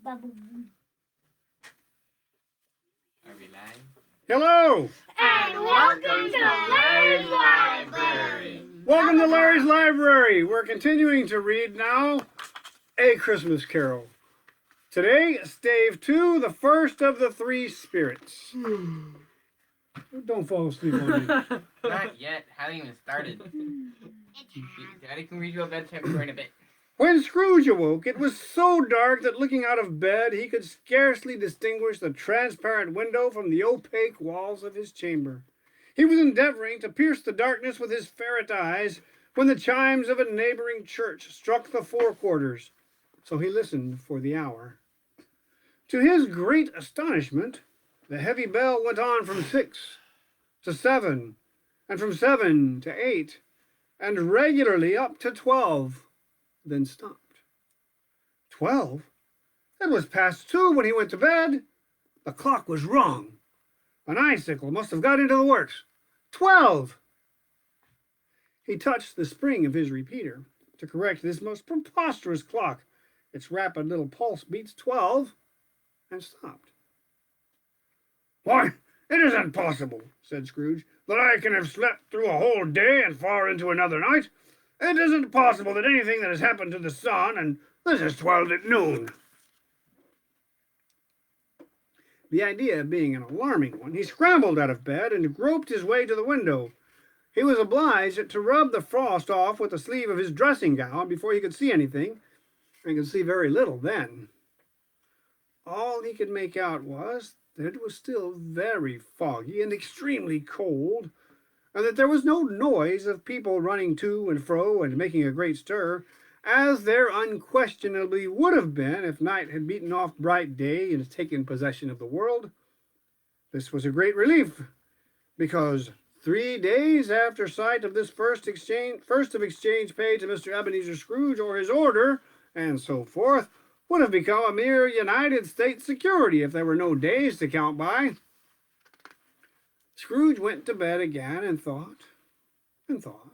Are we live? Hello! And welcome to Larry's Library. Welcome to Larry's Library. We're continuing to read now A Christmas Carol. Today, Stave 2, the first of the three spirits. Don't fall asleep on me. Not yet. Haven't even started. Daddy can read you a bedtime story in a bit. When Scrooge awoke, it was so dark that looking out of bed, he could scarcely distinguish the transparent window from the opaque walls of his chamber. He was endeavoring to pierce the darkness with his ferret eyes when the chimes of a neighboring church struck the four quarters, so he listened for the hour. To his great astonishment, the heavy bell went on from 6 to 7, and from 7 to 8, and regularly up to 12. Then stopped. 12? It was past 2 when he went to bed. The clock was wrong. An icicle must have got into the works. 12! He touched the spring of his repeater to correct this most preposterous clock. Its rapid little pulse beats 12 and stopped. Why, it isn't possible, said Scrooge, that I can have slept through a whole day and far into another night. It isn't possible that anything that has happened to the sun, and this is 12 at noon. The idea being an alarming one, he scrambled out of bed and groped his way to the window. He was obliged to rub the frost off with the sleeve of his dressing gown before he could see anything, and could see very little then. All he could make out was that it was still very foggy and extremely cold, and that there was no noise of people running to and fro and making a great stir, as there unquestionably would have been if night had beaten off bright day and taken possession of the world. This was a great relief, because 3 days after sight of this first of exchange paid to Mr. Ebenezer Scrooge or his order, and so forth, would have become a mere United States security if there were no days to count by. Scrooge went to bed again and thought, and thought,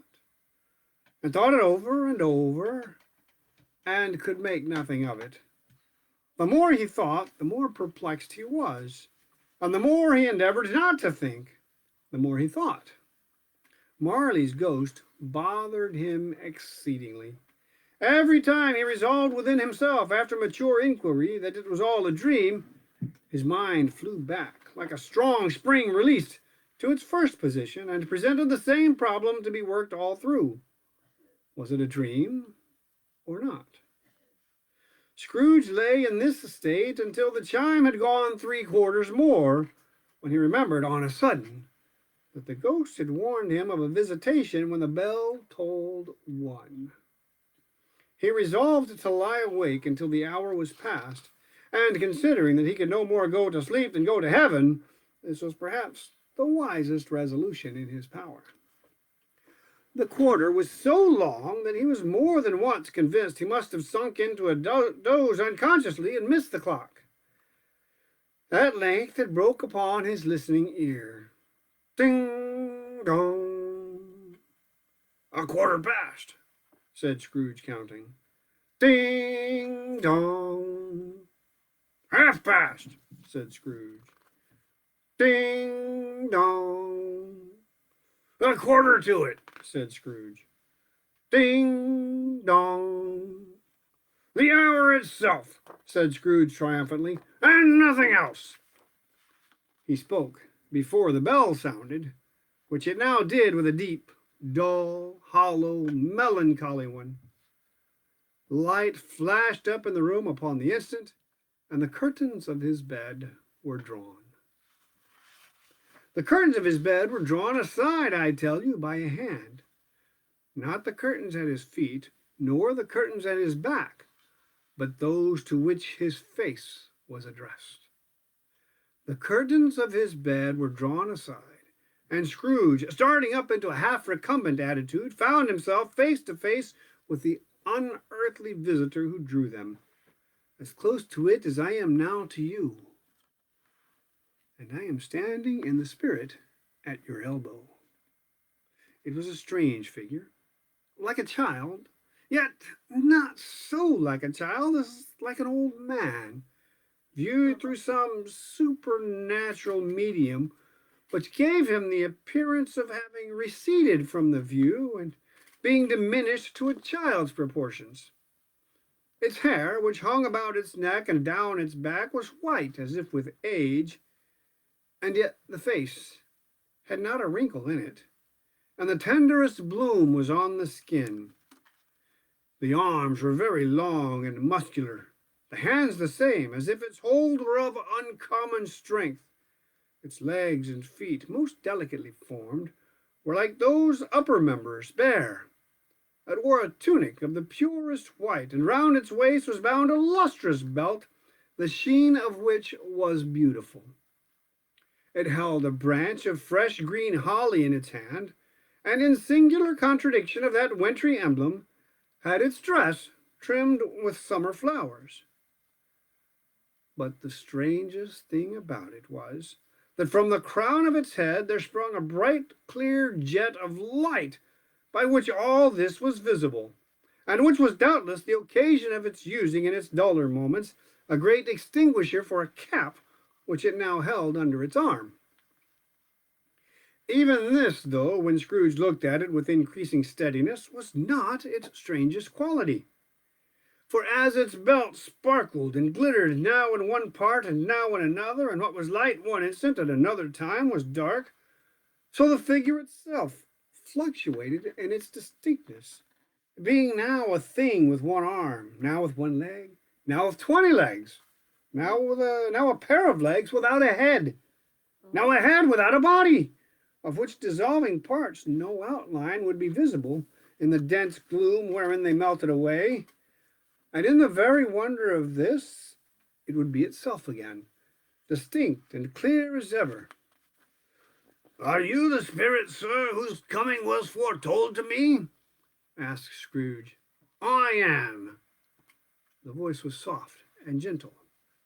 and thought it over and over, and could make nothing of it. The more he thought, the more perplexed he was, and the more he endeavored not to think, the more he thought. Marley's ghost bothered him exceedingly. Every time he resolved within himself, after mature inquiry, that it was all a dream, his mind flew back, like a strong spring released, to its first position, and presented the same problem to be worked all through. Was it a dream or not? Scrooge lay in this state until the chime had gone 3 quarters more, when he remembered on a sudden that the ghost had warned him of a visitation when the bell tolled 1. He resolved to lie awake until the hour was past, and considering that he could no more go to sleep than go to heaven, this was perhaps the wisest resolution in his power. The quarter was so long that he was more than once convinced he must have sunk into a doze unconsciously and missed the clock. At length it broke upon his listening ear. Ding dong. 1/4 past, said Scrooge, counting. Ding dong. 1/2 past, said Scrooge. Ding dong. 1/4 to it, said Scrooge. Ding dong. The hour itself, said Scrooge triumphantly, and nothing else. He spoke before the bell sounded, which it now did with a deep, dull, hollow, melancholy one. Light flashed up in the room upon the instant, and the curtains of his bed were drawn. The curtains of his bed were drawn aside, I tell you, by a hand. Not the curtains at his feet, nor the curtains at his back, but those to which his face was addressed. The curtains of his bed were drawn aside, and Scrooge, starting up into a half-recumbent attitude, found himself face to face with the unearthly visitor who drew them, as close to it as I am now to you. And I am standing in the spirit at your elbow. It was a strange figure, like a child, yet not so like a child as like an old man, viewed through some supernatural medium which gave him the appearance of having receded from the view and being diminished to a child's proportions. Its hair, which hung about its neck and down its back, was white as if with age, and yet the face had not a wrinkle in it, and the tenderest bloom was on the skin. The arms were very long and muscular, the hands the same, as if its hold were of uncommon strength. Its legs and feet, most delicately formed, were like those upper members, bare. It wore a tunic of the purest white, and round its waist was bound a lustrous belt, the sheen of which was beautiful. It held a branch of fresh green holly in its hand, and in singular contradiction of that wintry emblem, had its dress trimmed with summer flowers. But the strangest thing about it was that from the crown of its head there sprung a bright, clear jet of light, by which all this was visible, and which was doubtless the occasion of its using in its duller moments a great extinguisher for a cap which it now held under its arm. Even this, though, when Scrooge looked at it with increasing steadiness, was not its strangest quality. For as its belt sparkled and glittered now in one part and now in another, and what was light one instant at another time was dark, so the figure itself fluctuated in its distinctness, being now a thing with one arm, now with one leg, now with 20 legs, now a pair of legs without a head, now a head without a body, of which dissolving parts no outline would be visible in the dense gloom wherein they melted away. And in the very wonder of this, it would be itself again, distinct and clear as ever. "Are you the spirit, sir, whose coming was foretold to me?" asked Scrooge. "I am." The voice was soft and gentle,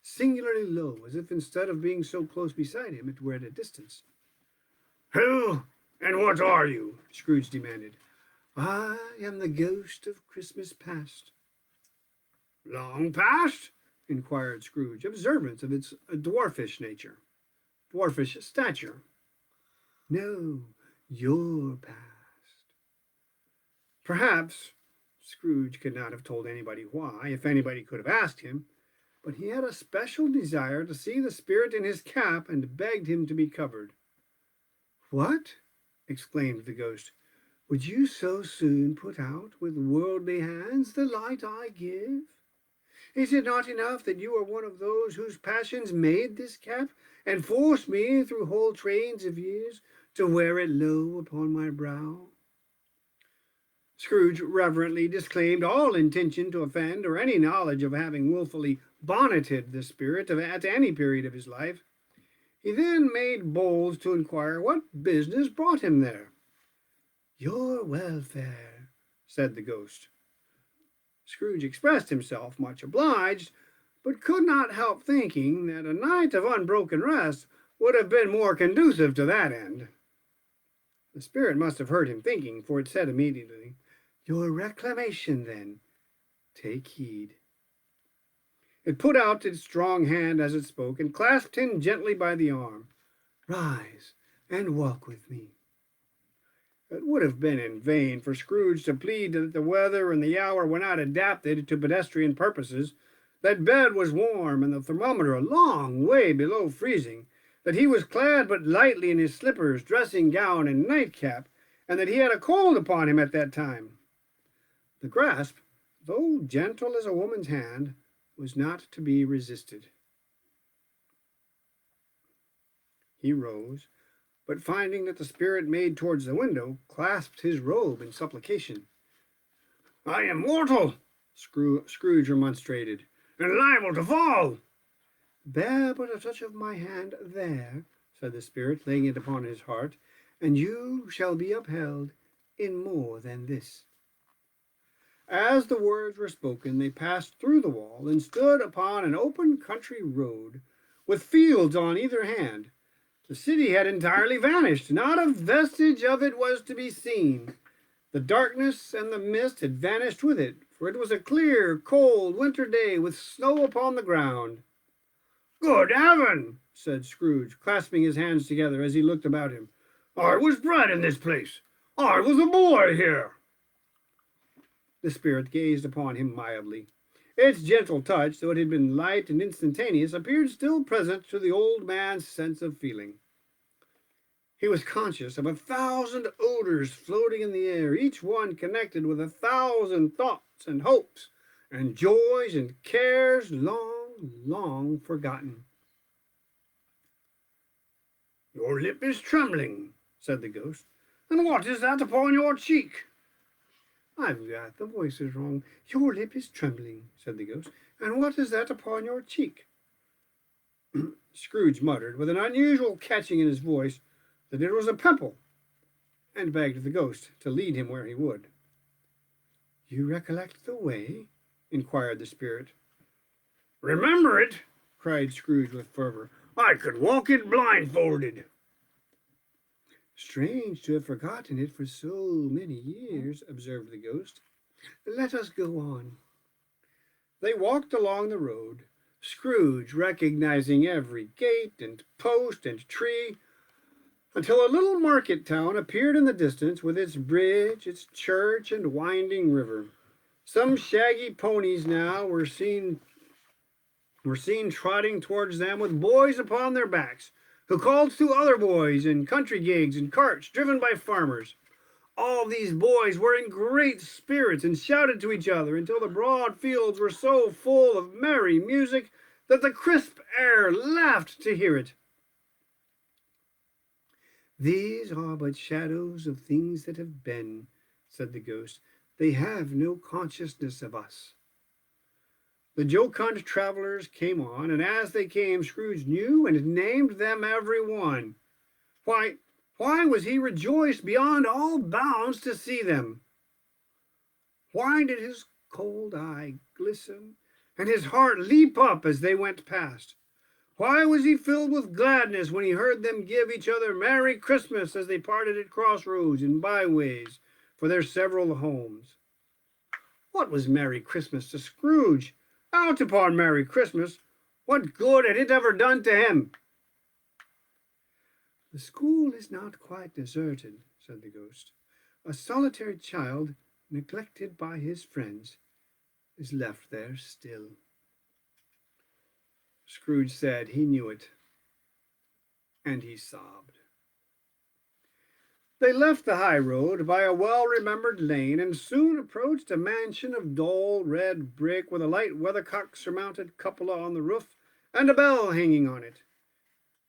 singularly low, as if instead of being so close beside him, it were at a distance. "Who and what are you?" Scrooge demanded. "I am the ghost of Christmas past." "Long past?" inquired Scrooge, observant of its dwarfish stature. "No, your past." Perhaps Scrooge could not have told anybody why, if anybody could have asked him, but he had a special desire to see the spirit in his cap and begged him to be covered. "What?" exclaimed the ghost. "Would you so soon put out with worldly hands the light I give? Is it not enough that you are one of those whose passions made this cap, and forced me through whole trains of years to wear it low upon my brow?" Scrooge reverently disclaimed all intention to offend or any knowledge of having wilfully bonneted the spirit at any period of his life. He then made bold to inquire what business brought him there. "Your welfare," said the ghost. Scrooge expressed himself much obliged, but could not help thinking that a night of unbroken rest would have been more conducive to that end. The spirit must have heard him thinking, for it said immediately, "Your reclamation, then. Take heed." It put out its strong hand as it spoke, and clasped him gently by the arm. "Rise and walk with me." It would have been in vain for Scrooge to plead that the weather and the hour were not adapted to pedestrian purposes, that bed was warm and the thermometer a long way below freezing, that he was clad but lightly in his slippers, dressing gown, and nightcap, and that he had a cold upon him at that time. The grasp, though gentle as a woman's hand, was not to be resisted. He rose, but finding that the spirit made towards the window, clasped his robe in supplication. "I am mortal," Scrooge remonstrated, "and liable to fall." "Bear but a touch of my hand there," said the spirit, laying it upon his heart, "and you shall be upheld in more than this." As the words were spoken, they passed through the wall and stood upon an open country road, with fields on either hand. The city had entirely vanished. Not a vestige of it was to be seen. The darkness and the mist had vanished with it, for it was a clear, cold winter day with snow upon the ground. Good heaven, said Scrooge, clasping his hands together as he looked about him. I was bred in this place. I was a boy here. The spirit gazed upon him mildly. Its gentle touch, though it had been light and instantaneous, appeared still present to the old man's sense of feeling. He was conscious of 1,000 odors floating in the air, each one connected with 1,000 thoughts and hopes and joys and cares long, long forgotten. Your lip is trembling, said the ghost. And what is that upon your cheek? I've got the voices wrong. Your lip is trembling, said the ghost. And what is that upon your cheek? Scrooge muttered, with an unusual catching in his voice, that it was a pimple, and begged the ghost to lead him where he would. You recollect the way? Inquired the spirit. Remember it, cried Scrooge with fervor. I could walk it blindfolded. Strange to have forgotten it for so many years, observed the ghost. Let us go on. They walked along the road, Scrooge recognizing every gate and post and tree, until a little market town appeared in the distance with its bridge, its church, and winding river. Some shaggy ponies now were seen trotting towards them with boys upon their backs, who called to other boys in country gigs and carts driven by farmers. All these boys were in great spirits and shouted to each other until the broad fields were so full of merry music that the crisp air laughed to hear it. These are but shadows of things that have been, said the ghost. They have no consciousness of us. The jocund travelers came on, and as they came, Scrooge knew and named them every one. Why was he rejoiced beyond all bounds to see them? Why did his cold eye glisten, and his heart leap up as they went past? Why was he filled with gladness when he heard them give each other Merry Christmas as they parted at crossroads and byways for their several homes? What was Merry Christmas to Scrooge? Out upon Merry Christmas! What good had it ever done to him? The school is not quite deserted, said the ghost. A solitary child, neglected by his friends, is left there still. Scrooge said he knew it, and he sobbed. They left the high road by a well-remembered lane and soon approached a mansion of dull red brick with a light weathercock-surmounted cupola on the roof and a bell hanging on it.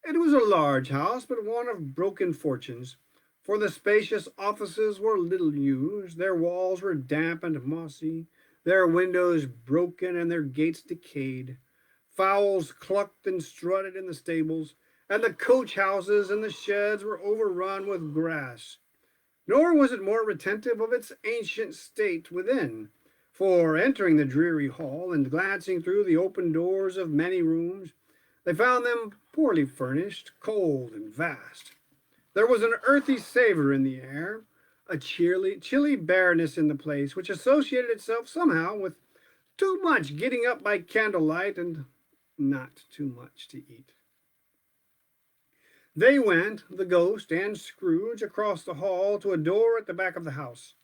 It was a large house, but one of broken fortunes, for the spacious offices were little used, their walls were damp and mossy, their windows broken and their gates decayed. Fowls clucked and strutted in the stables, and the coach houses and the sheds were overrun with grass. Nor was it more retentive of its ancient state within, for entering the dreary hall and glancing through the open doors of many rooms, they found them poorly furnished, cold, and vast. There was an earthy savor in the air, a chilly bareness in the place, which associated itself somehow with too much getting up by candlelight and not too much to eat. They went, the ghost and Scrooge, across the hall to a door at the back of the house.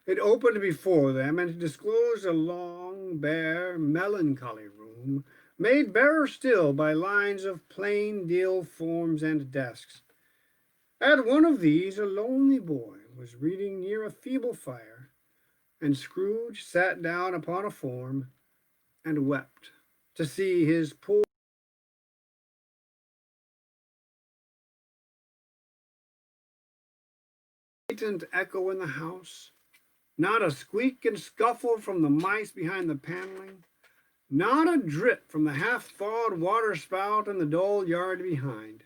It opened before them and disclosed a long, bare, melancholy room, made barer still by lines of plain deal forms and desks. At one of these a lonely boy was reading near a feeble fire, and Scrooge sat down upon a form and wept to see his poor latent echo in the house, not a squeak and scuffle from the mice behind the paneling, not a drip from the half-thawed water-spout in the dull yard behind,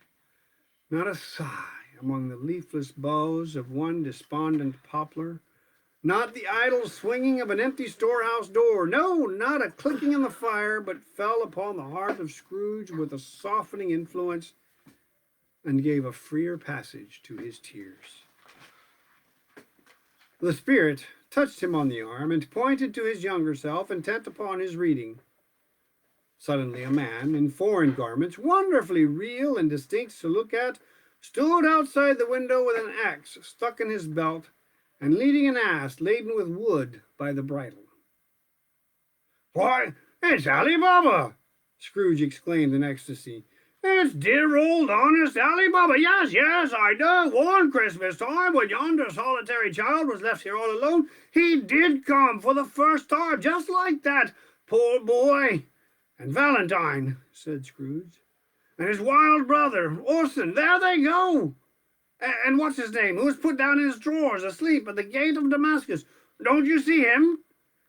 not a sigh among the leafless boughs of one despondent poplar, not the idle swinging of an empty storehouse door, no, not a clicking in the fire, but fell upon the heart of Scrooge with a softening influence and gave a freer passage to his tears. The spirit touched him on the arm and pointed to his younger self, intent upon his reading. Suddenly a man in foreign garments, wonderfully real and distinct to look at, stood outside the window with an axe stuck in his belt and leading an ass laden with wood by the bridle. "Why, it's Ali Baba!" Scrooge exclaimed in ecstasy. "It's dear old honest Ali Baba! Yes, yes, I know. One Christmas time, when yonder solitary child was left here all alone, he did come for the first time, just like that. Poor boy! And Valentine," said Scrooge, "and his wild brother, Orson, there they go. And what's his name, who was put down in his drawers, asleep at the gate of Damascus. Don't you see him?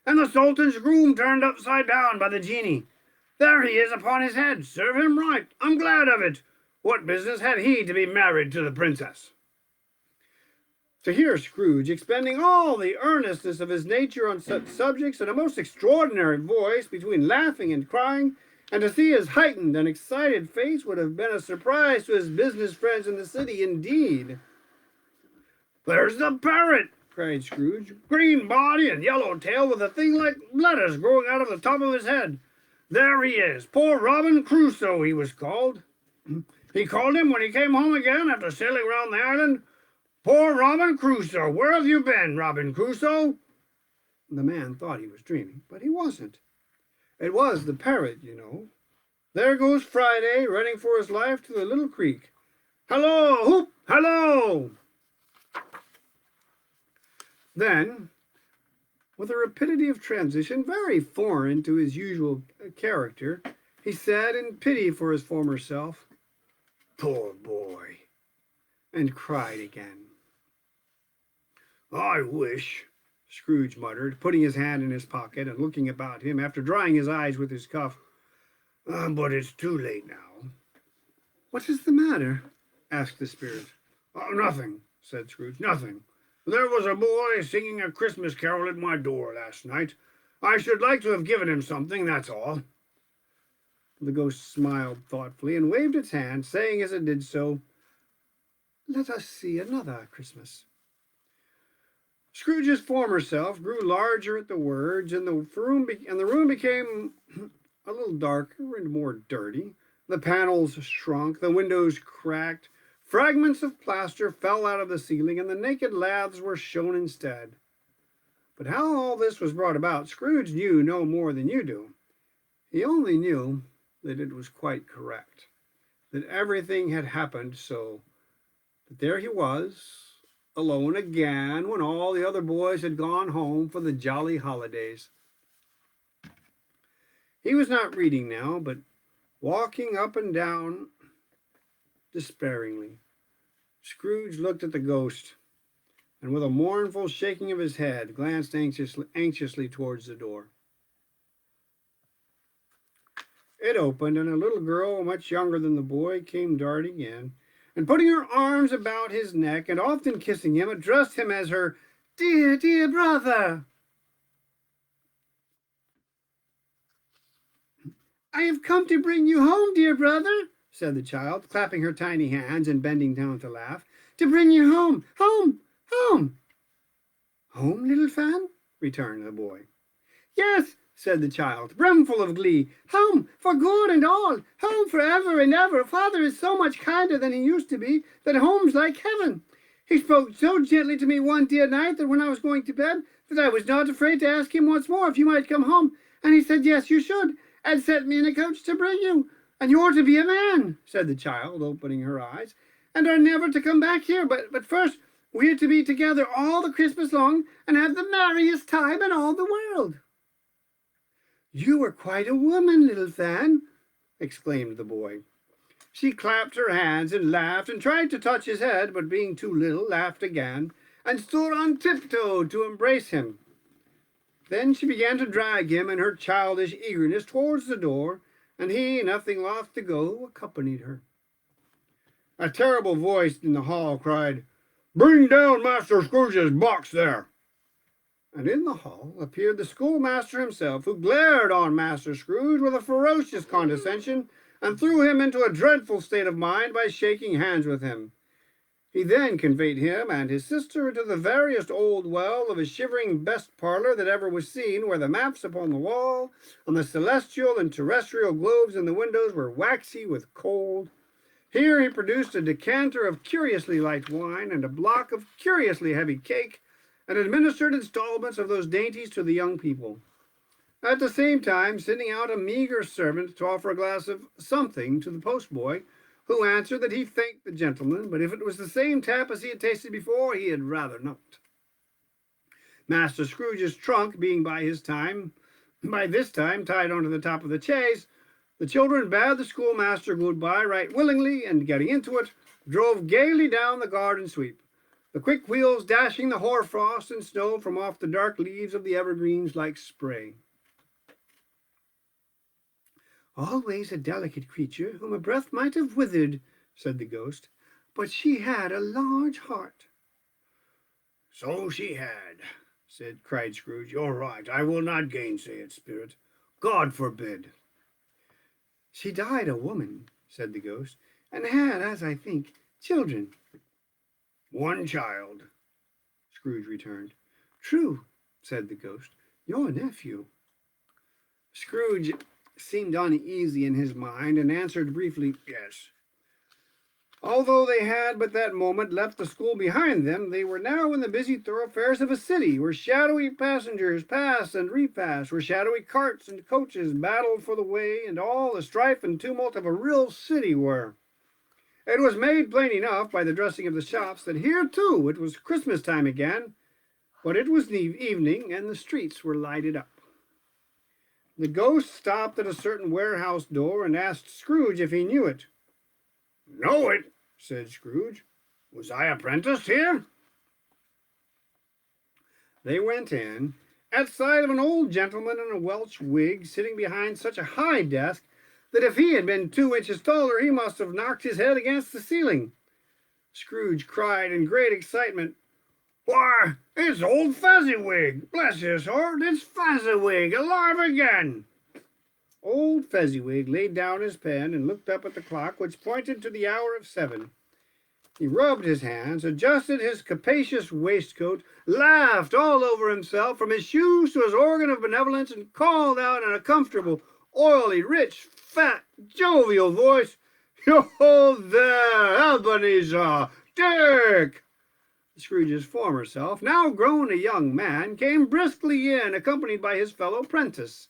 And the Sultan's groom turned upside down by the genie. There he is upon his head. Serve him right. I'm glad of it. What business had he to be married to the princess?" To hear Scrooge expending all the earnestness of his nature on such subjects in a most extraordinary voice, between laughing and crying, and to see his heightened and excited face, would have been a surprise to his business friends in the city indeed. "There's the parrot!" cried Scrooge. "Green body and yellow tail, with a thing like lettuce growing out of the top of his head. There he is. Poor Robin Crusoe, he was called. He called him when he came home again after sailing round the island. Poor Robin Crusoe! Where have you been, Robin Crusoe?" The man thought he was dreaming, but he wasn't. It was the parrot, you know. There goes Friday, running for his life to the little creek. "Hallo! Hoop! Hallo!" Then, with a rapidity of transition very foreign to his usual character, he said in pity for his former self, "Poor boy," and cried again. "I wish," Scrooge muttered, putting his hand in his pocket and looking about him after drying his eyes with his cuff, "but it's too late now." "What is the matter?" asked the spirit. "Nothing," said Scrooge, "nothing. There was a boy singing a Christmas carol at my door last night. I should like to have given him something, that's all." The ghost smiled thoughtfully and waved its hand, saying as it did so, "Let us see another Christmas." Scrooge's former self grew larger at the words, and the room became a little darker and more dirty. The panels shrunk, the windows cracked, fragments of plaster fell out of the ceiling, and the naked laths were shown instead. But how all this was brought about, Scrooge knew no more than you do. He only knew that it was quite correct, that everything had happened so, that there he was, alone again, when all the other boys had gone home for the jolly holidays. He was not reading now, but walking up and down despairingly. Scrooge looked at the ghost, and with a mournful shaking of his head, glanced anxiously towards the door. It opened, and a little girl, much younger than the boy, came darting in, and putting her arms about his neck, and often kissing him, addressed him as her "dear, dear brother." "I have come to bring you home, dear brother," said the child, clapping her tiny hands and bending down to laugh. "To bring you home, home, home." "Home, little Fan?" returned the boy. "Yes," said the child, brimful of glee. "Home, for good and all. Home for ever and ever. Father is so much kinder than he used to be, that home's like heaven. He spoke so gently to me one dear night that when I was going to bed, that I was not afraid to ask him once more if you might come home. And he said, yes, you should, and sent me in a coach to bring you. And you're to be a man," said the child, opening her eyes, "and are never to come back here. But first, we're to be together all the Christmas long, and have the merriest time in all the world." "You are quite a woman, little Fan," exclaimed the boy. She clapped her hands and laughed, and tried to touch his head, but being too little, laughed again, and stood on tiptoe to embrace him. Then she began to drag him in her childish eagerness towards the door, and he, nothing loth to go, accompanied her. A terrible voice in the hall cried, "Bring down Master Scrooge's box there!" And in the hall appeared the schoolmaster himself, who glared on Master Scrooge with a ferocious condescension, and threw him into a dreadful state of mind by shaking hands with him. He then conveyed him and his sister into the veriest old well of a shivering best parlour that ever was seen, where the maps upon the wall, and the celestial and terrestrial globes in the windows were waxy with cold. Here he produced a decanter of curiously light wine and a block of curiously heavy cake, and administered installments of those dainties to the young people, at the same time sending out a meagre servant to offer a glass of something to the postboy, who answered that he thanked the gentleman, but if it was the same tap as he had tasted before, he had rather not. Master Scrooge's trunk being by this time tied onto the top of the chaise, the children bade the schoolmaster goodbye right willingly, and getting into it, drove gaily down the garden sweep, the quick wheels dashing the hoar-frost and snow from off the dark leaves of the evergreens like spray. "Always a delicate creature, whom a breath might have withered," said the ghost, "but she had a large heart." "So she had," cried Scrooge. "You're right. I will not gainsay it, Spirit. God forbid." "She died a woman," said the ghost, "and had, as I think, children." "One child," Scrooge returned. "True," said the ghost. "Your nephew." Scrooge seemed uneasy in his mind, and answered briefly, "Yes." Although they had but that moment left the school behind them, they were now in the busy thoroughfares of a city, where shadowy passengers passed and repassed, where shadowy carts and coaches battled for the way, and all the strife and tumult of a real city were. It was made plain enough by the dressing of the shops that here too it was Christmas time again, but it was evening, and the streets were lighted up. The ghost stopped at a certain warehouse door and asked Scrooge if he knew it. "Know it?" said Scrooge. "Was I apprenticed here?" They went in, at sight of an old gentleman in a Welsh wig sitting behind such a high desk that if he had been 2 inches taller he must have knocked his head against the ceiling. Scrooge cried in great excitement, "Why, it's old Fezziwig! Bless his heart, it's Fezziwig, alive again!" Old Fezziwig laid down his pen and looked up at the clock, which pointed to the hour of 7. He rubbed his hands, adjusted his capacious waistcoat, laughed all over himself, from his shoes to his organ of benevolence, and called out in a comfortable, oily, rich, fat, jovial voice, "Yo there, Ebenezer! Dick!" Scrooge's former self, now grown a young man, came briskly in, accompanied by his fellow prentice.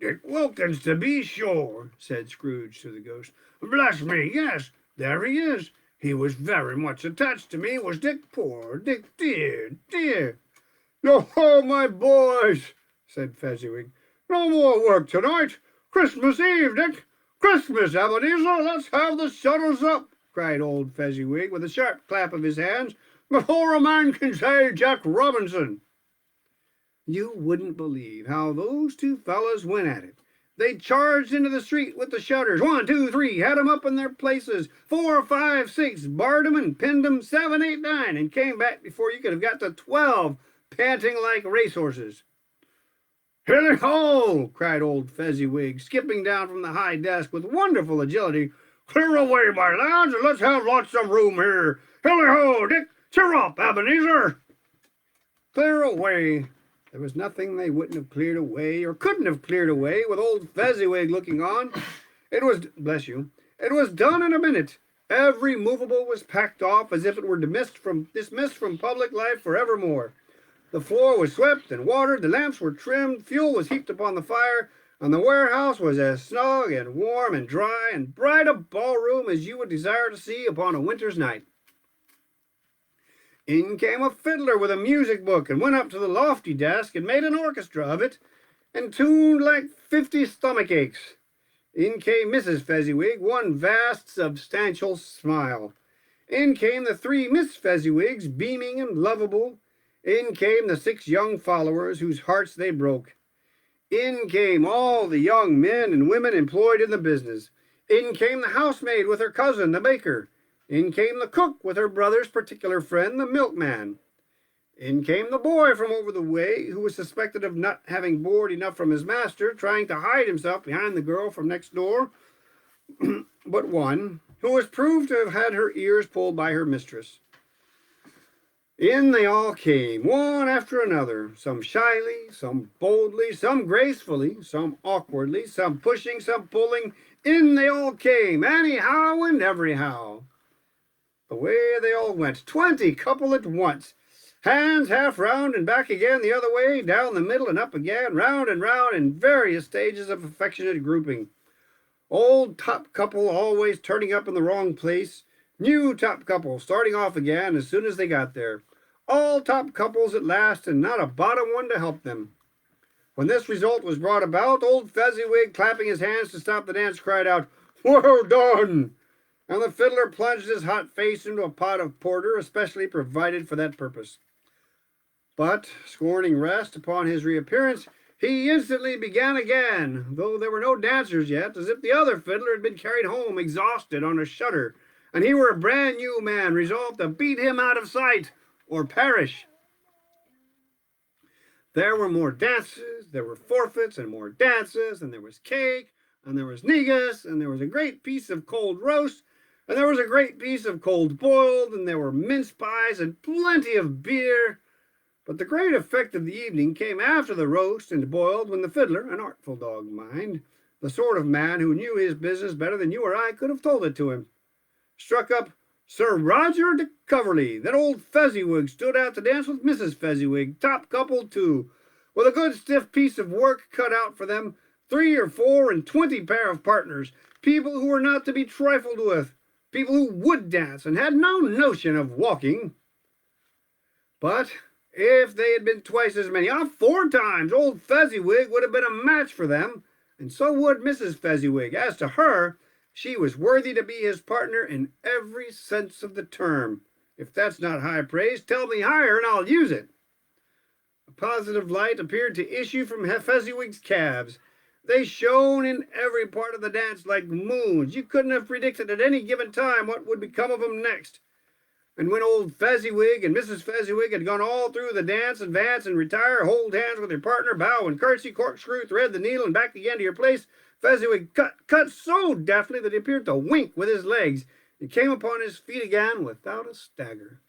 "Dick Wilkins, to be sure," said Scrooge to the ghost. "Bless me, yes, there he is. He was very much attached to me, was Dick. Poor Dick, dear, dear." "Yo-ho, my boys," said Fezziwig. "No more work tonight. Christmas Eve, Dick. Christmas, Ebenezer. Let's have the shutters up," cried old Fezziwig, with a sharp clap of his hands, "before a man can say Jack Robinson." You wouldn't believe how those two fellows went at it. They charged into the street with the shutters. 1, 2, 3, had 'em up in their places. 4, 5, 6, barred 'em and pinned 'em. 7, 8, 9, and came back before you could have got to 12, panting like racehorses. "Hilly-ho!" cried old Fezziwig, skipping down from the high desk with wonderful agility. "Clear away, my lads, and let's have lots of room here. Hilly-ho, Dick! Cheer up, Ebenezer!" Clear away. There was nothing they wouldn't have cleared away, or couldn't have cleared away, with old Fezziwig looking on. It was, bless you, it was done in a minute. Every movable was packed off as if it were dismissed from public life forevermore. The floor was swept and watered, the lamps were trimmed, fuel was heaped upon the fire, and the warehouse was as snug and warm and dry and bright a ballroom as you would desire to see upon a winter's night. In came a fiddler with a music book, and went up to the lofty desk and made an orchestra of it, and tuned like 50 stomach aches. In came Mrs. Fezziwig, one vast substantial smile. In came the 3 Miss Fezziwigs, beaming and lovable. In came the 6 young followers, whose hearts they broke. In came all the young men and women employed in the business. In came the housemaid with her cousin, the baker. In came the cook with her brother's particular friend, the milkman. In came the boy from over the way, who was suspected of not having board enough from his master, trying to hide himself behind the girl from next door. But one, who was proved to have had her ears pulled by her mistress. In they all came, one after another, some shyly, some boldly, some gracefully, some awkwardly, some pushing, some pulling. In they all came, anyhow and everyhow. Away they all went, 20 couple at once. Hands half round and back again the other way, down the middle and up again, round and round in various stages of affectionate grouping. Old top couple always turning up in the wrong place. New top couple starting off again as soon as they got there. All top couples at last, and not a bottom one to help them. When this result was brought about, old Fezziwig, clapping his hands to stop the dance, cried out, "Well done!" And the fiddler plunged his hot face into a pot of porter especially provided for that purpose. But, scorning rest upon his reappearance, he instantly began again, though there were no dancers yet, as if the other fiddler had been carried home exhausted on a shutter, and he were a brand new man resolved to beat him out of sight or perish. There were more dances, there were forfeits and more dances, and there was cake, and there was negus, and there was a great piece of cold roast, and there was a great piece of cold boiled, and there were mince pies and plenty of beer. But the great effect of the evening came after the roast and boiled, when the fiddler, an artful dog, mind, the sort of man who knew his business better than you or I could have told it to him, struck up Sir Roger de Coverley. That old Fezziwig stood out to dance with Mrs. Fezziwig, top couple too, with a good stiff piece of work cut out for them, 3 or 4 and 20 pair of partners, people who were not to be trifled with, people who would dance and had no notion of walking. But if they had been twice as many, 4 times, old Fezziwig would have been a match for them, and so would Mrs. Fezziwig. As to her, she was worthy to be his partner in every sense of the term. If that's not high praise, tell me higher and I'll use it. A positive light appeared to issue from Fezziwig's calves. They shone in every part of the dance like moons. You couldn't have predicted at any given time what would become of them next. And when old Fezziwig and Mrs. Fezziwig had gone all through the dance, advance and retire, hold hands with your partner, bow and curtsy, corkscrew, thread the needle, and back again to your place, Fezziwig cut so deftly that he appeared to wink with his legs, and came upon his feet again without a stagger.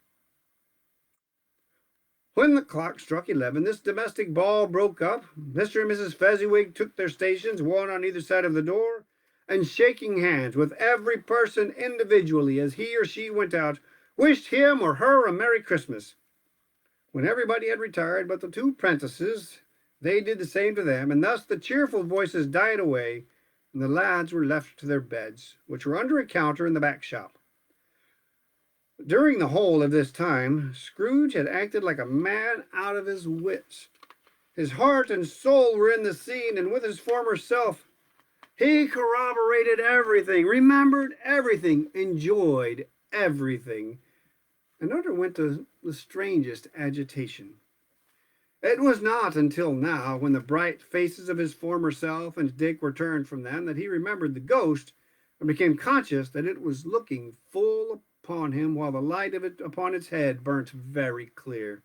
When the clock struck 11, this domestic ball broke up. Mr. and Mrs. Fezziwig took their stations, one on either side of the door, and shaking hands with every person individually as he or she went out, wished him or her a Merry Christmas. When everybody had retired but the 2 apprentices, they did the same to them, and thus the cheerful voices died away, and the lads were left to their beds, which were under a counter in the back shop. During the whole of this time, Scrooge had acted like a man out of his wits. His heart and soul were in the scene, and with his former self. He corroborated everything, remembered everything, enjoyed everything, and underwent the strangest agitation. It was not until now, when the bright faces of his former self and Dick were turned from them, that he remembered the ghost, and became conscious that it was looking full upon him, while the light of it upon its head burnt very clear.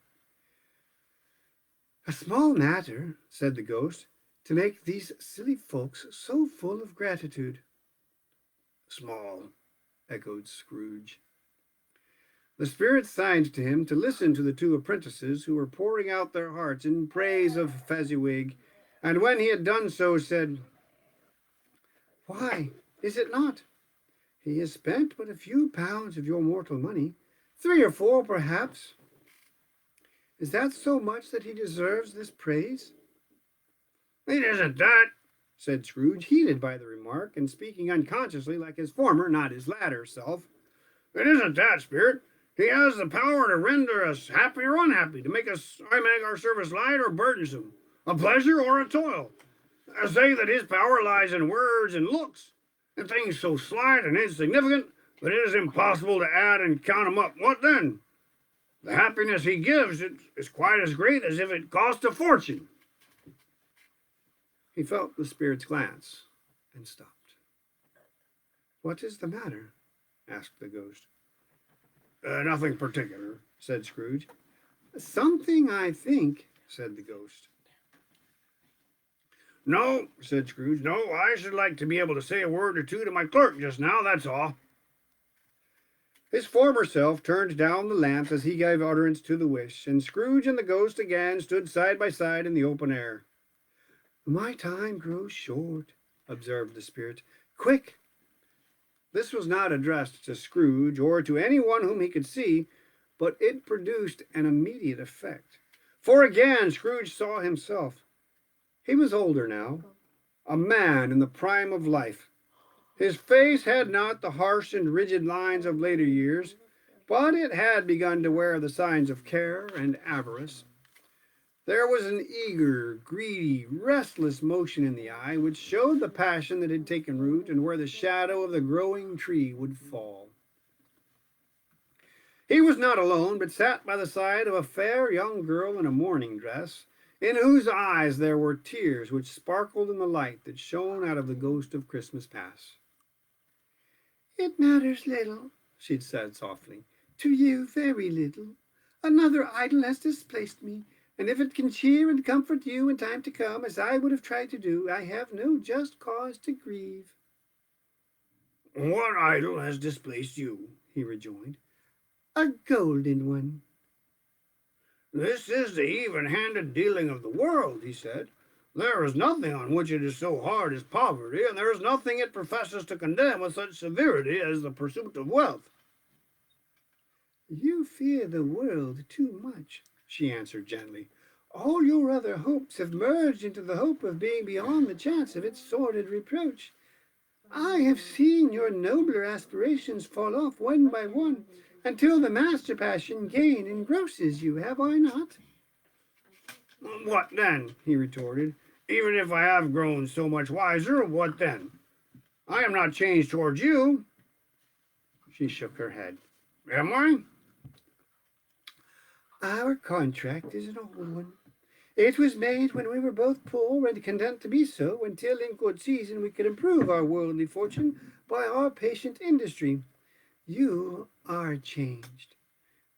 "A small matter," said the ghost, "to make these silly folks so full of gratitude." "Small," echoed Scrooge. The spirit signed to him to listen to the 2 apprentices, who were pouring out their hearts in praise of Fezziwig, and when he had done so, said, "Why, is it not? He has spent but a few pounds of your mortal money, 3 or 4 perhaps. Is that so much that he deserves this praise?" "It isn't that," said Scrooge, heated by the remark, and speaking unconsciously like his former, not his latter, self. "It isn't that, Spirit. He has the power to render us happy or unhappy, to make our service light or burdensome, a pleasure or a toil. I say that his power lies in words and looks, and things so slight and insignificant that it is impossible to add and count 'em up. What then? The happiness he gives is quite as great as if it cost a fortune." He felt the spirit's glance and stopped. "What is the matter?" asked the ghost. Nothing particular," said Scrooge. "Something, I think," said the ghost. "No," said Scrooge. "No, I should like to be able to say a word or 2 to my clerk just now, that's all." His former self turned down the lamps as he gave utterance to the wish, and Scrooge and the ghost again stood side by side in the open air. My time grows short, observed the spirit. Quick! This was not addressed to Scrooge or to anyone whom he could see, but it produced an immediate effect. For again Scrooge saw himself. He was older now, a man in the prime of life. His face had not the harsh and rigid lines of later years, but it had begun to wear the signs of care and avarice. There was an eager, greedy, restless motion in the eye which showed the passion that had taken root and where the shadow of the growing tree would fall. He was not alone, but sat by the side of a fair young girl in a mourning dress, in whose eyes there were tears which sparkled in the light that shone out of the ghost of Christmas past. It matters little, she said softly. To you, very little. Another idol has displaced me, and if it can cheer and comfort you in time to come, as I would have tried to do, I have no just cause to grieve. What idol has displaced you? He rejoined. A golden one. This is the even-handed dealing of the world, he said. There is nothing on which it is so hard as poverty, and there is nothing it professes to condemn with such severity as the pursuit of wealth. You fear the world too much, she answered gently. All your other hopes have merged into the hope of being beyond the chance of its sordid reproach. I have seen your nobler aspirations fall off one by one, until the master passion gain engrosses you, have I not? What then? He retorted. Even if I have grown so much wiser, what then? I am not changed towards you. She shook her head. Am I? Our contract is an old one. It was made when we were both poor and content to be so, until in good season we could improve our worldly fortune by our patient industry. You are changed.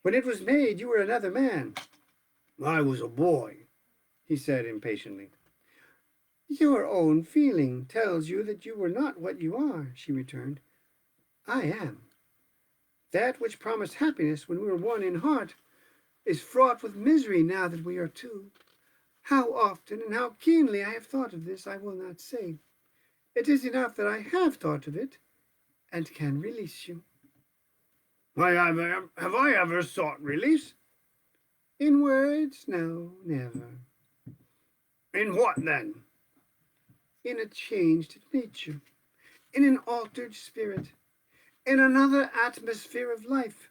When it was made, you were another man. I was a boy, he said impatiently. Your own feeling tells you that you were not what you are, she returned. I am. That which promised happiness when we were one in heart is fraught with misery now that we are two. How often and how keenly I have thought of this, I will not say. It is enough that I have thought of it and can release you. Have I ever sought release? In words, no, never. In what, then? In a changed nature, in an altered spirit, in another atmosphere of life,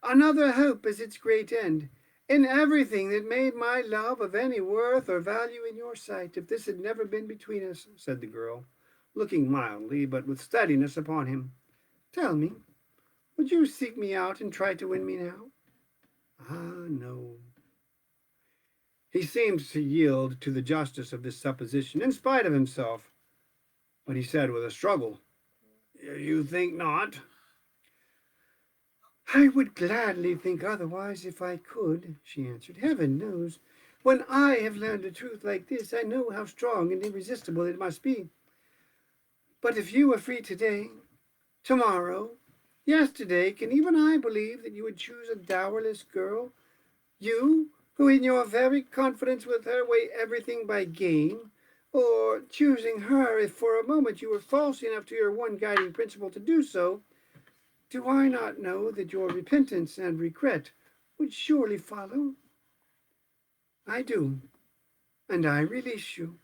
another hope as its great end, in everything that made my love of any worth or value in your sight. If this had never been between us, said the girl, looking mildly but with steadiness upon him, tell me, would you seek me out and try to win me now? Ah, no. He seemed to yield to the justice of this supposition in spite of himself, but he said with a struggle, You think not? I would gladly think otherwise if I could, she answered. Heaven knows, when I have learned a truth like this, I know how strong and irresistible it must be. But if you were free today, tomorrow, yesterday, can even I believe that you would choose a dowerless girl? You, who in your very confidence with her weigh everything by gain, or choosing her if for a moment you were false enough to your one guiding principle to do so, do I not know that your repentance and regret would surely follow? I do, and I release you,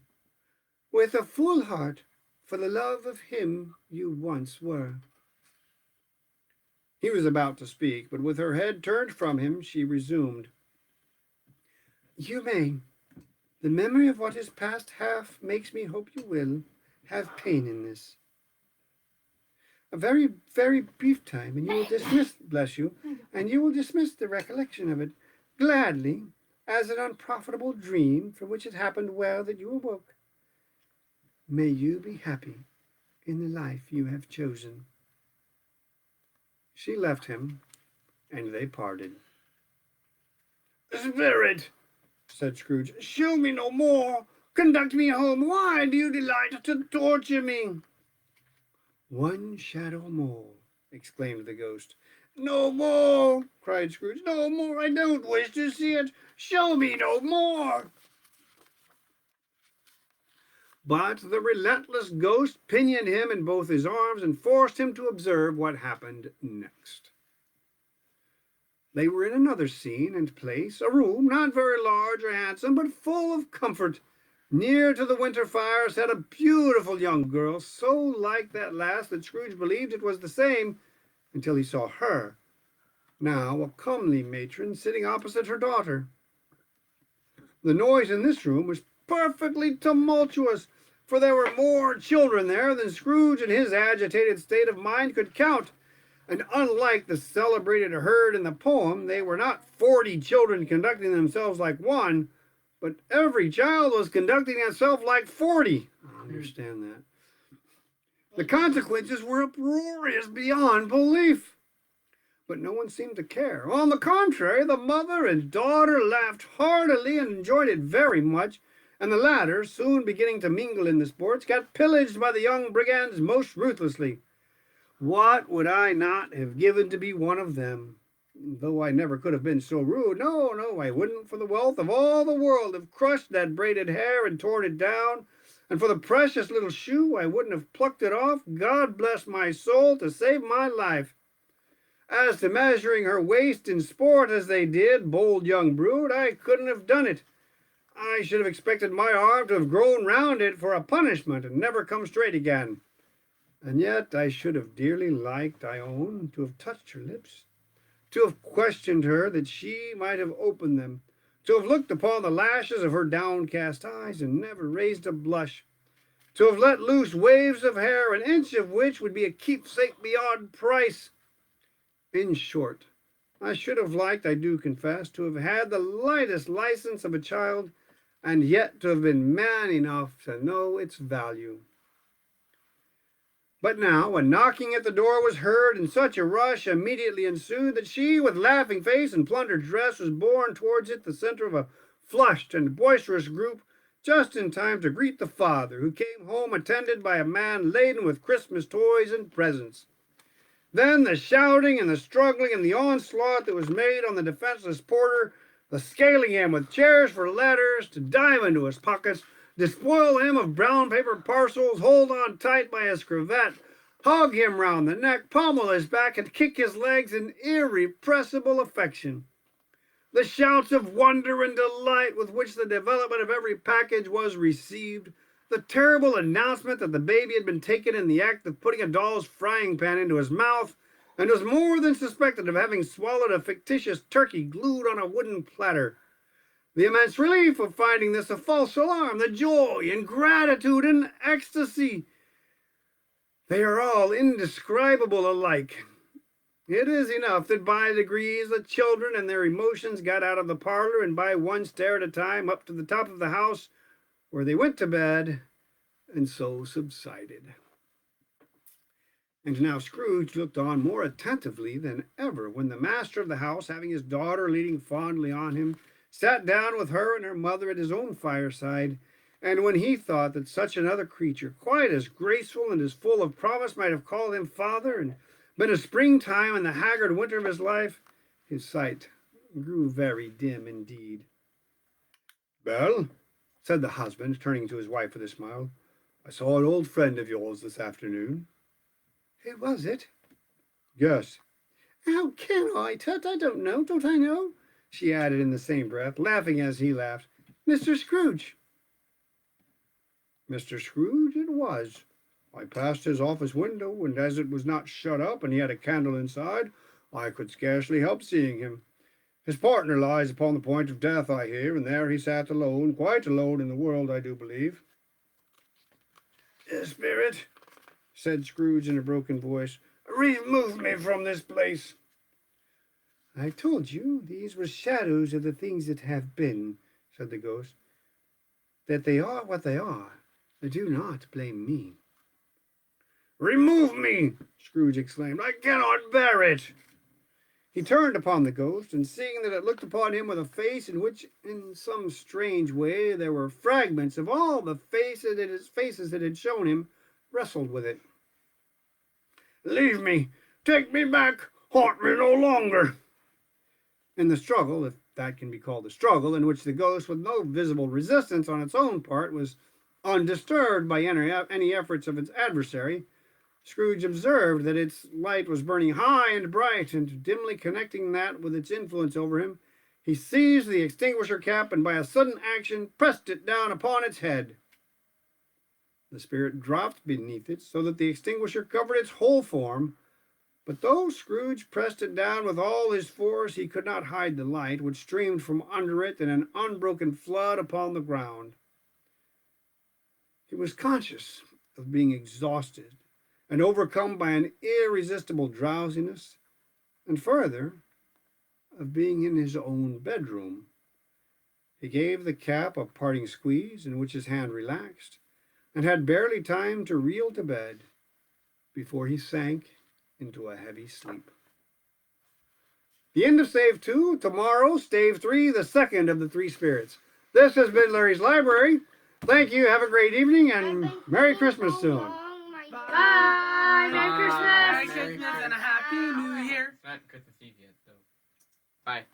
with a full heart, for the love of him you once were. He was about to speak, but with her head turned from him, she resumed. You may. The memory of what is past half makes me hope you will have pain in this. A very, very brief time, and you will dismiss, bless you, and you will dismiss the recollection of it gladly as an unprofitable dream from which it happened well that you awoke. May you be happy in the life you have chosen. She left him, and they parted. Spirit, said Scrooge, show me no more. Conduct me home. Why do you delight to torture me? One shadow more, exclaimed the ghost. No more, cried Scrooge. No more. I don't wish to see it. Show me no more. But the relentless ghost pinioned him in both his arms and forced him to observe what happened next. They were in another scene and place, a room not very large or handsome, but full of comfort. Near to the winter fire sat a beautiful young girl, so like that lass that Scrooge believed it was the same, until he saw her, now a comely matron, sitting opposite her daughter. The noise in this room was perfectly tumultuous, for there were more children there than Scrooge in his agitated state of mind could count. And unlike the celebrated herd in the poem, they were not 40 children conducting themselves like one, but every child was conducting itself like 40. I understand that. The consequences were uproarious beyond belief. But no one seemed to care. On the contrary, the mother and daughter laughed heartily and enjoyed it very much, and the latter, soon beginning to mingle in the sports, got pillaged by the young brigands most ruthlessly. What would I not have given to be one of them? Though I never could have been so rude. No, I wouldn't for the wealth of all the world have crushed that braided hair and torn it down. And for the precious little shoe, I wouldn't have plucked it off. God bless my soul to save my life. As to measuring her waist in sport as they did, bold young brood, I couldn't have done it. I should have expected my arm to have grown round it for a punishment and never come straight again. And yet I should have dearly liked, I own, to have touched her lips, to have questioned her that she might have opened them, to have looked upon the lashes of her downcast eyes and never raised a blush, to have let loose waves of hair, an inch of which would be a keepsake beyond price. In short, I should have liked, I do confess, to have had the lightest license of a child, and yet to have been man enough to know its value. But now a knocking at the door was heard, and such a rush immediately ensued that she, with laughing face and plundered dress, was borne towards it, the center of a flushed and boisterous group, just in time to greet the father, who came home attended by a man laden with Christmas toys and presents. Then the shouting and the struggling and the onslaught that was made on the defenseless porter, the scaling him with chairs for letters, to dive into his pockets, despoil him of brown paper parcels, hold on tight by his cravat, hug him round the neck, pommel his back, and kick his legs in irrepressible affection. The shouts of wonder and delight with which the development of every package was received, the terrible announcement that the baby had been taken in the act of putting a doll's frying pan into his mouth, and was more than suspected of having swallowed a fictitious turkey glued on a wooden platter. The immense relief of finding this a false alarm, the joy and gratitude and ecstasy, they are all indescribable alike. It is enough that by degrees the children and their emotions got out of the parlor, and by one stair at a time up to the top of the house, where they went to bed, and so subsided. And now Scrooge looked on more attentively than ever when the master of the house, having his daughter leaning fondly on him, sat down with her and her mother at his own fireside, and when he thought that such another creature, quite as graceful and as full of promise, might have called him father and been a springtime in the haggard winter of his life, his sight grew very dim indeed. "Well," said the husband, turning to his wife with a smile, "I saw an old friend of yours this afternoon." "Who was it?" "Yes." "How can I, Tut? I don't know. Don't I know?" she added in the same breath, laughing as he laughed. "Mr. Scrooge." Mr. Scrooge it was. I passed his office window, and as it was not shut up and he had a candle inside, I could scarcely help seeing him. His partner lies upon the point of death, I hear, and there he sat alone, quite alone in the world, I do believe. "Spirit," said Scrooge in a broken voice, "remove me from this place." "I told you these were shadows of the things that have been," said the ghost. "That they are what they are. Do not blame me." "Remove me!" Scrooge exclaimed. "I cannot bear it." He turned upon the ghost, and seeing that it looked upon him with a face in which, in some strange way, there were fragments of all the faces it had shown him, wrestled with it. "Leave me! Take me back! haunt me no longer. In the struggle, if that can be called a struggle, in which the ghost, with no visible resistance on its own part, was undisturbed by any efforts of its adversary, Scrooge observed that its light was burning high and bright, and dimly connecting that with its influence over him, he seized the extinguisher cap and by a sudden action pressed it down upon its head. The spirit dropped beneath it so that the extinguisher covered its whole form, but though Scrooge pressed it down with all his force, he could not hide the light, which streamed from under it in an unbroken flood upon the ground. He was conscious of being exhausted and overcome by an irresistible drowsiness, and further, of being in his own bedroom. He gave the cap a parting squeeze, in which his hand relaxed, and had barely time to reel to bed before he sank into a heavy sleep. The end of Stave 2. Tomorrow, Stave 3, the second of the three spirits. This has been Larry's Library. Thank you. Have a great evening, and Merry Christmas soon. Bye. Merry Christmas. Merry Merry Christmas and a Happy New Year. It's not Christmas Eve yet, so. Bye.